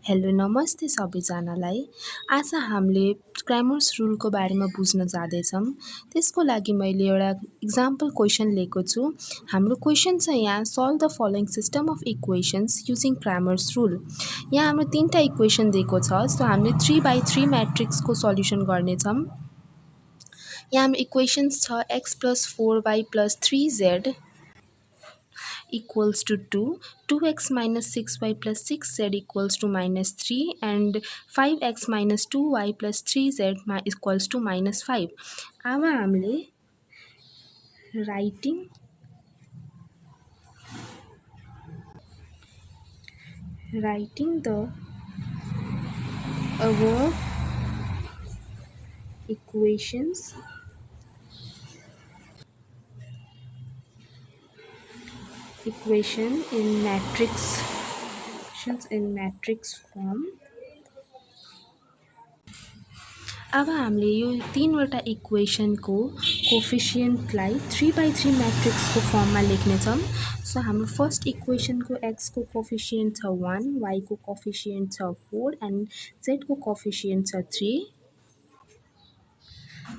Hello नमस्ते सबैजनालाई। आज हामीले क्रामर्स रुलको बारेमा बुझ्न जाँदैछौँ। त्यसको लागि मैले एउटा इक्जाम्पल क्वेसन लिएको छु। हाम्रो क्वेसन छ यहाँ solve the following system of equations using Kramers rule. यहाँ हाम्रो तीनटा इक्वेसन दिएको छ, सो हामीले 3/3 म्याट्रिक्सको सल्युसन गर्नेछौँ। यहाँ हाम्रो इक्वेसन्स छ x + 4y + 3z equals to 2, 2x minus 6y plus 6z equals to minus 3, and 5x minus 2y plus 3z equals to minus 5. अब हामीले writing the above equation in matrix form. अब हामीले यो तीनवटा इक्वेसनको कोफिसियन्टलाई 3/3 म्याट्रिक्सको फर्ममा लेख्नेछौँ। सो हाम्रो first इक्वेसनको x को coefficient छ 1, y को कोफिसियन्ट छ 4 एन्ड z को कोफिसियन्ट छ 3।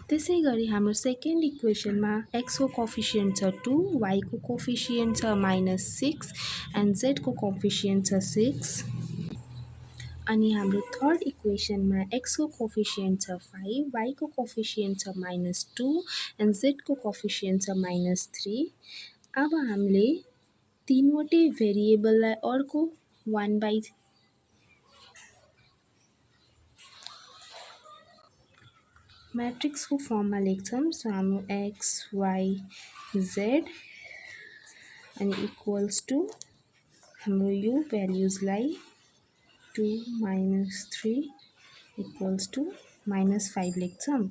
त्यसै गरी हाम्रो सेकेन्ड इक्वेसनमा x को कोफिसियन्ट छ 2, y को कोफिसियन्ट छ -6 एन्ड z को कोफिसियन्ट छ 6। अनि हाम्रो थर्ड इक्वेसनमा x को कोफिसियन्ट छ 5, y को कोफिसियन्ट छ -2 एन्ड z को कोफिसियन्ट छ -3। अब हामीले तीनवटै भेरिएबललाई अर्को 1/ म्याट्रिक्सको फर्ममा लेख्छौँ। सो हाम्रो x, y, z अनि इक्वल्स टु हाम्रो यो भ्याल्युजलाई 2 - 3 equals to -5 लेख्छौँ।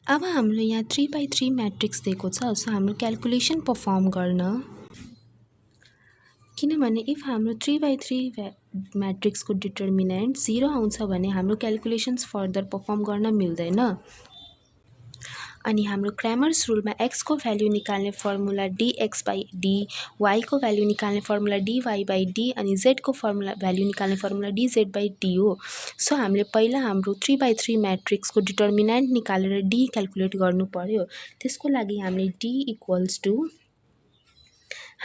अब हाम्रो यहाँ 3/3 म्याट्रिक्स दिएको छ। सो हाम्रो क्याल्कुलेसन पर्फर्म गर्न, किनभने इफ हाम्रो 3/3 म्याट्रिक्सको डिटर्मिनेन्ट 0 आउँछ भने हाम्रो क्याल्कुलेसन्स फर्दर पर्फर्म गर्न मिल्दैन। अनि हाम्रो क्रामर्स रुलमा x को भ्याल्यु निकाल्ने फर्मुला dx/d, y को भ्याल्यु निकाल्ने फर्मुला dy/d अनि z को भ्याल्यु निकाल्ने फर्मुला dz/d हो। सो हामीले पहिला हाम्रो 3/3 म्याट्रिक्सको डिटर्मिनेन्ट निकालेर d क्याल्कुलेट गर्नु पर्यो। त्यसको लागि हामीले d इक्वल्स टु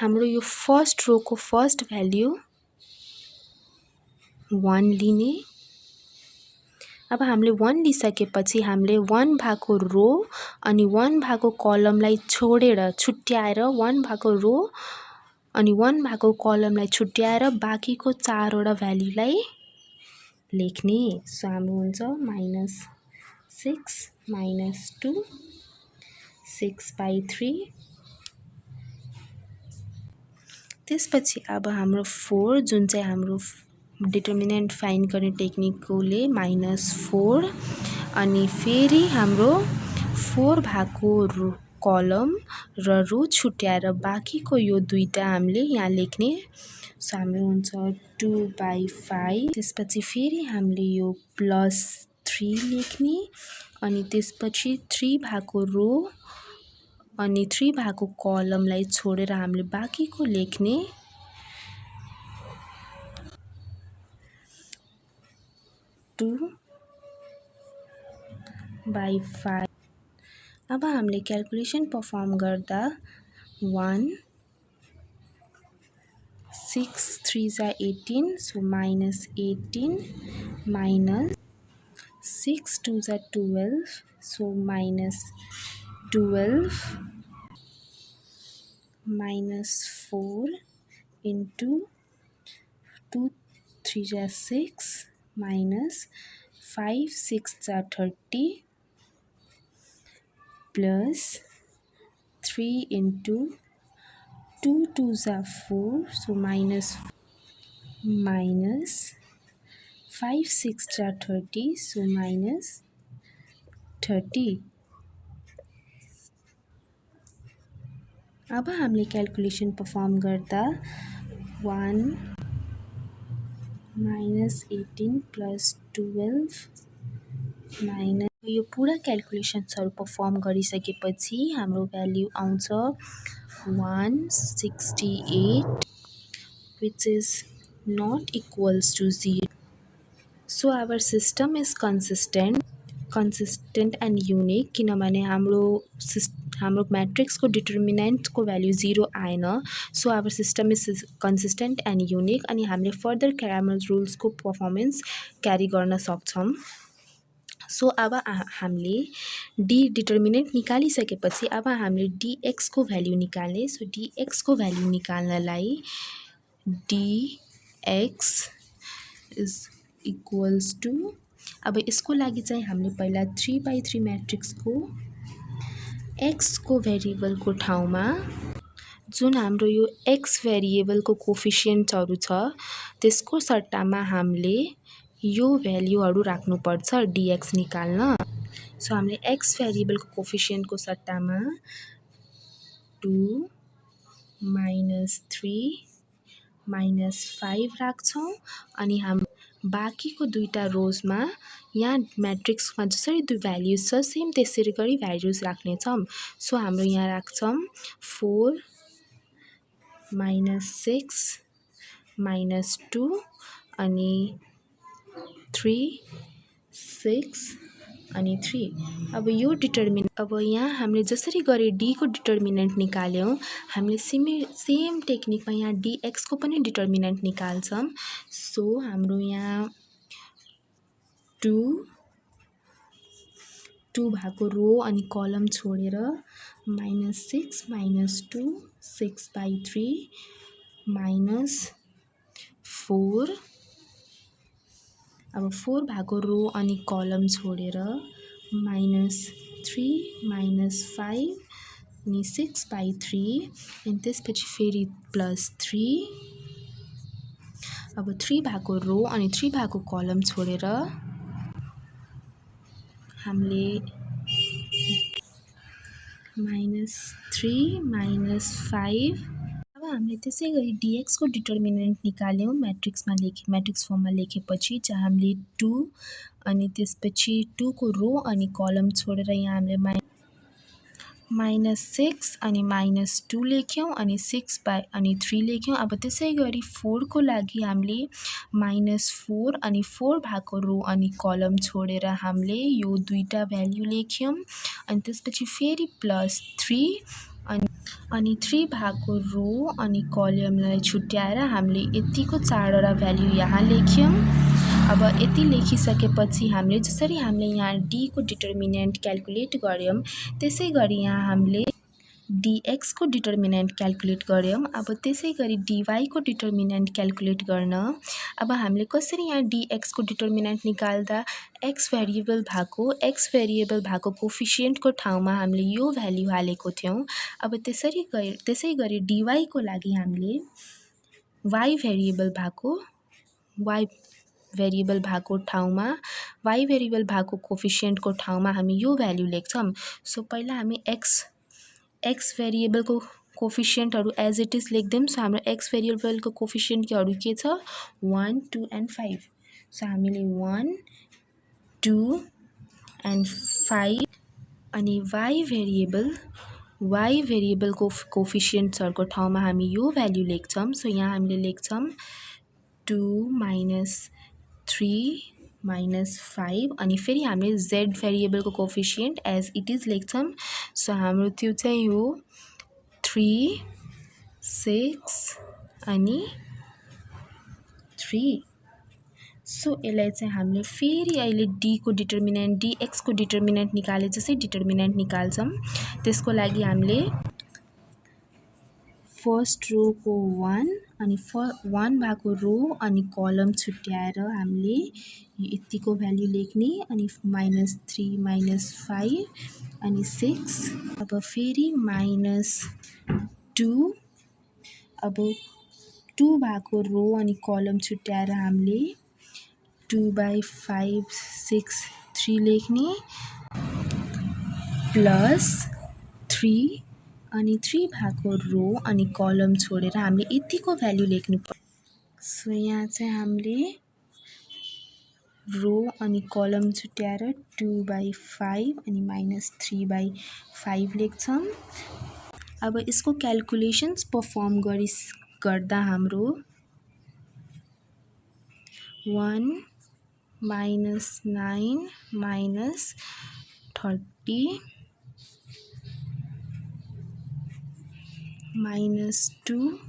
हाम्रो यो फर्स्ट रोको फर्स्ट भ्याल्यु 1 लिने। अब हामीले 1 लिइसकेपछि हामीले 1 भएको रो अनि 1 भएको कलमलाई छुट्याएर 1 भएको रो अनि 1 भएको कलमलाई छुट्याएर बाँकीको 4 वटा भ्याल्युलाई लेख्ने। सो हाम्रो हुन्छ -6 - 2 6/3। त्यसपछि अब हाम्रो 4 जुन चाहिँ हाम्रो डिटर्मिनेन्ट फाइन्ड गर्ने टेक्निकले -4 अनि फेरि हाम्रो 4 भएको कलम र रो छुट्याएर बाँकीको यो दुईटा हामीले यहाँ लेख्ने। सो हाम्रो हुन्छ 2/5। त्यसपछि फेरि हामीले यो +3 लेख्ने अनि त्यसपछि 3 भएको रो अनि 3 भएको कलमलाई छोडेर हामीले बाँकीको लेख्ने। 2/5। अब हामीले क्याल्कुलेसन पर्फर्म गर्दा 1 6 3 = 18, so -18 -6 2 = 12, so -12 -4 into 2 3 = 6 -5 6 = 30 plus 3 into 2 2 = 4, so minus 5 6 = 30, so -30। अब हामीले क्याल्कुलेसन पर्फर्म गर्दा 1 -18 + 12 यो पुरा क्याल्कुलेसन्सहरू पर्फर्म गरिसकेपछि हाम्रो भ्याल्यु आउँछ 168, which is not equals to 0. So our system is consistent and unique किनभने हाम्रो म्याट्रिक्सको डिटर्मिनेन्टको भ्याल्यु 0 आएन. So our system is consistent and unique अनि हामीले फर्दर क्रामर रुल्सको पर्फर्मेन्स क्यारी गर्न सक्छौँ. सो अब हामीले डिटर्मिनेन्ट निकालिसकेपछि अब हामीले डिएक्सको भ्याल्यु निकाल्ने. सो डिएक्सको भ्याल्यु निकाल्नलाई डिएक्स इज इक्वल्स टु अब यसको लागि चाहिँ हामीले पहिला 3/3 म्याट्रिक्सको एक्सको भेरिएबलको ठाउँमा जुन हाम्रो यो एक्स भेरिएबलको कोफिसियन्टहरू छ त्यसको सट्टामा हामीले यो भ्याल्युहरू राख्नुपर्छ डिएक्स निकाल्न. सो हामीले एक्स भेरिएबलको कोफिसियन्टको सट्टामा 2 -3 -5 राख्छौँ अनि बाँकीको दुईटा रोजमा यहाँ म्याट्रिक्समा जसरी दुई भ्याल्युज छ सेम त्यसरी गरी भ्याल्युज राख्नेछौँ. सो हाम्रो यहाँ राख्छौँ 4 -6 -2 अनि 3 6 अनि 3. अब यो अब यहाँ हामीले जसरी गरे डीको डिटर्मिनेन्ट निकाल्यौँ हामीले सेम टेक्निकमा यहाँ डिएक्सको पनि डिटर्मिनेन्ट निकाल्छौँ. सो हाम्रो यहाँ 2 भएको रो अनि कलम छोडेर -6 -2 6/3 -4 अब 4 भएको रो अनि कलम छोडेर -3 -5 अनि 6/3 अनि त्यसपछि फेरि +3 अब 3 भएको रो अनि 3 भएको कलम छोडेर हामीले -3 -5 अब हामीले त्यसै गरी डिएक्सको डिटर्मिनेन्ट निकाल्यौँ म्याट्रिक्स फर्ममा लेखेपछि जहाँ हामीले 2 अनि त्यसपछि 2 को रो अनि कलम छोडेर यहाँ हामीले -6 अनि -2 लेख्यौँ अनि 3 लेख्यौँ. अब त्यसै गरी 4 को लागि हामीले -4 अनि 4 भएको रो अनि कलम छोडेर हामीले यो दुईटा भ्याल्यु लेख्यौँ अनि त्यसपछि फेरि +3 अनि 3 भएको रो अनि कलमलाई छुट्याएर हामीले यतिको 4वटा भ्याल्यु यहाँ लेख्यौँ. अब यति लेखिसकेपछि हामीले जसरी हामीले यहाँ डीको डिटर्मिनेन्ट क्याल्कुलेट गर्यौँ त्यसै गरी यहाँ हामीले डिएक्सको डिटर्मिनेन्ट क्याल्कुलेट गर्यौँ. अब त्यसै गरी डिवाईको डिटर्मिनेन्ट क्याल्कुलेट गर्न अब हामीले कसरी यहाँ डिएक्सको डिटर्मिनेन्ट निकाल्दा एक्स भेरिएबल भएको कोफिसियन्टको ठाउँमा हामीले यो भ्याल्यु हालेको थियौँ. अब त्यसै गरी डिवाईको लागि हामीले वाई भेरिएबल भएको ठाउँमा वाई भेरिएबल भएको कोफिसियन्टको ठाउँमा हामी यो भ्याल्यु लेख्छौँ. सो पहिला हामी एक्स भेरिएबलको कोफिसियन्टहरू एज इट इज लेख्दैछौँ. सो हाम्रो एक्स भेरिएबलको कोफिसियन्टहरू के छ 1 2 एन्ड 5. सो हामीले 1 2 एन्ड 5 अनि वाई भेरिएबलको कोफिसियन्ट्सहरूको ठाउँमा हामी यो भ्याल्यु लेख्छौँ. सो यहाँ हामीले लेख्छौँ 2 -3 -5 अनि फेरि हामीले जेड भेरिएबलको कोफिसियन्ट एज इट इज लेख्छौँ. सो हाम्रो त्यो चाहिँ हो 3 6 अनि 3. सो यसलाई चाहिँ हामीले फेरि अहिले डिएक्सको डिटर्मिनेन्ट निकाले जस्तै डिटर्मिनेन्ट निकाल्छौँ. त्यसको लागि हामीले फर्स्ट रोको 1 अनि 1 भएको रो अनि कलम छुट्याएर हामीले यतिको भ्याल्यु लेख्ने अनि -3 -5 अनि 6. अब फेरि -2 अब 2 भएको रो अनि कलम छुट्याएर हामीले 2/5 6 3 लेख्ने +3 अनि 3 भएको रो अनि कलम छोडेर हामीले यतिको भ्याल्यु लेख्नुपर्छ. सो यहाँ चाहिँ हामीले रो अनि कलम छुट्याएर 2/5 अनि -3/5 लेख्छौँ. अब यसको क्याल्कुलेसन्स पर्फर्म गर्दा हाम्रो 1 minus 9 minus 30 minus 2,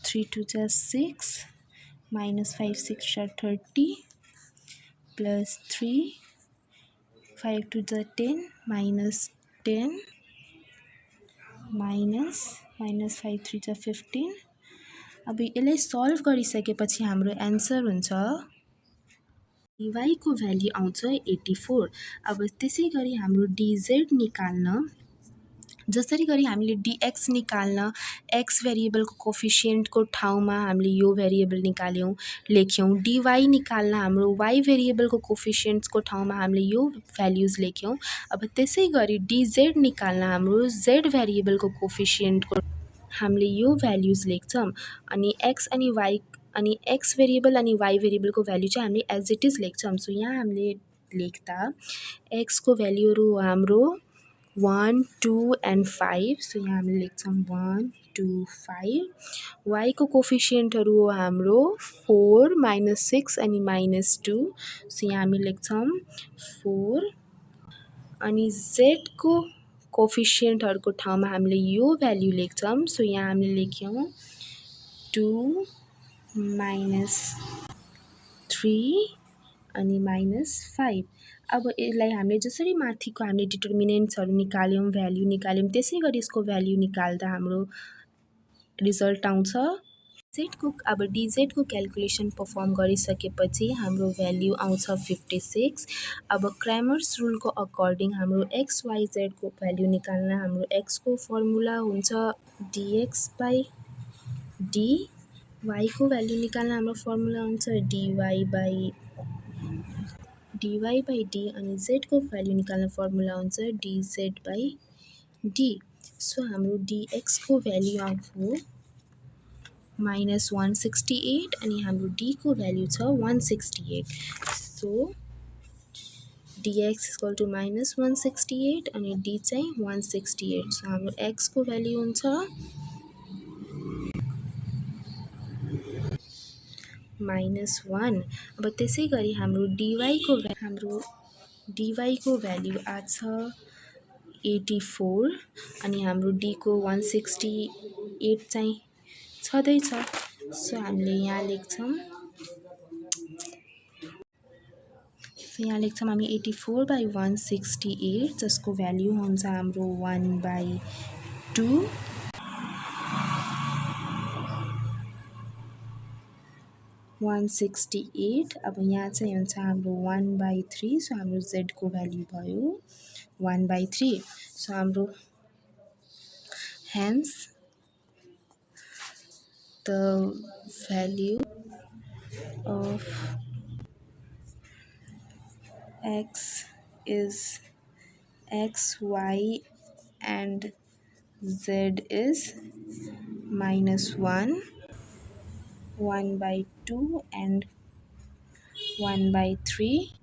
3 to the 6 minus 5 6 are 30 plus 3 5 to the 10 minus 10 minus 5 3 to 15. अब यसलाई सल्भ गरिसकेपछि हाम्रो एन्सर हुन्छ dy को भ्याल्यु आउँछ 84। अब त्यसै गरी हाम्रो dz निकाल्न जसरी गरी हामीले dx निकाल्न x भेरिएबलको कोफिसिएन्टको ठाउँमा हामीले यो भेरिएबल निकाल्यौं लेख्यौं, dy निकाल्न हाम्रो y भेरिएबलको कोफिसिएन्ट्सको ठाउँमा हामीले यो भ्याल्युज लेख्यौं। अब त्यसै गरी dz निकाल्न हाम्रो z भेरिएबलको कोफिसिएन्टको हामीले यो भ्याल्युज लेख्छौं अनि x अनि y अनि x भेरिएबल अनि y भेरिएबलको भ्याल्यु चाहिँ हामीले एज इट इज लेख्छौं। सो यहाँ हामीले लेख्दा x को भ्याल्युहरु हाम्रो 1 2 and 5, सो यहाँ हामीले लेख्छौं 1 2 5। y को कोफिसिएन्टहरु हो हाम्रो 4 -6 अनि -2, सो यहाँ हामी लेख्छौं 4। अनि z को कोफिसिएन्टहरुको ठाउँमा हामीले यो भ्याल्यु लेख्छौं, सो यहाँ हामीले लेख्यौं 2 -3 अनि -5। अब यसलाई हामीले जसरी माथिको हामीले डिटर्मिनेन्ट्सहरु निकाल्यौं भ्याल्यु निकाल्यौं त्यसै गरी यसको भ्याल्यु निकाल्दा हाम्रो रिजल्ट आउँछ z को। अब dz को क्याल्कुलेसन परफर्म गरिसकेपछि हाम्रो भ्याल्यु आउँछ 56। अब क्रामर्स रुल को अकर्डिङ हाम्रो x y z को भ्याल्यु निकाल्न हाम्रो x को फर्मुला हुन्छ dx by d, y को भ्याल्यु निकाल्न हाम्रो फर्मुला हुन्छ dy by d अनि z को भ्याल्यु निकाल्न फर्मुला हुन्छ dz by d। सो हाम्रो dx को भ्याल्यु आउँछ -168 अनि हाम्रो d को भ्याल्यु छ 168। सो dx = -168 अनि d चाहिँ 168। सो हाम्रो x को भ्याल्यु हुन्छ -1। अब त्यसै गरी हाम्रो dy को भ्याल्यु आछ 84 अनि हाम्रो d को 168 चाहिँ छँदै छ। सो हामीले यहाँ लेख्छौं हामी 84/168 जसको भ्याल्यु हुन्छ हाम्रो 1/2 168। अब यहाँ चाहिँ हुन्छ हाम्रो 1/3, सो हाम्रो z को भ्याल्यु भयो 1/3। सो हाम्रो hence the value of x is x, y and z is -1, 1/2 and 1/3।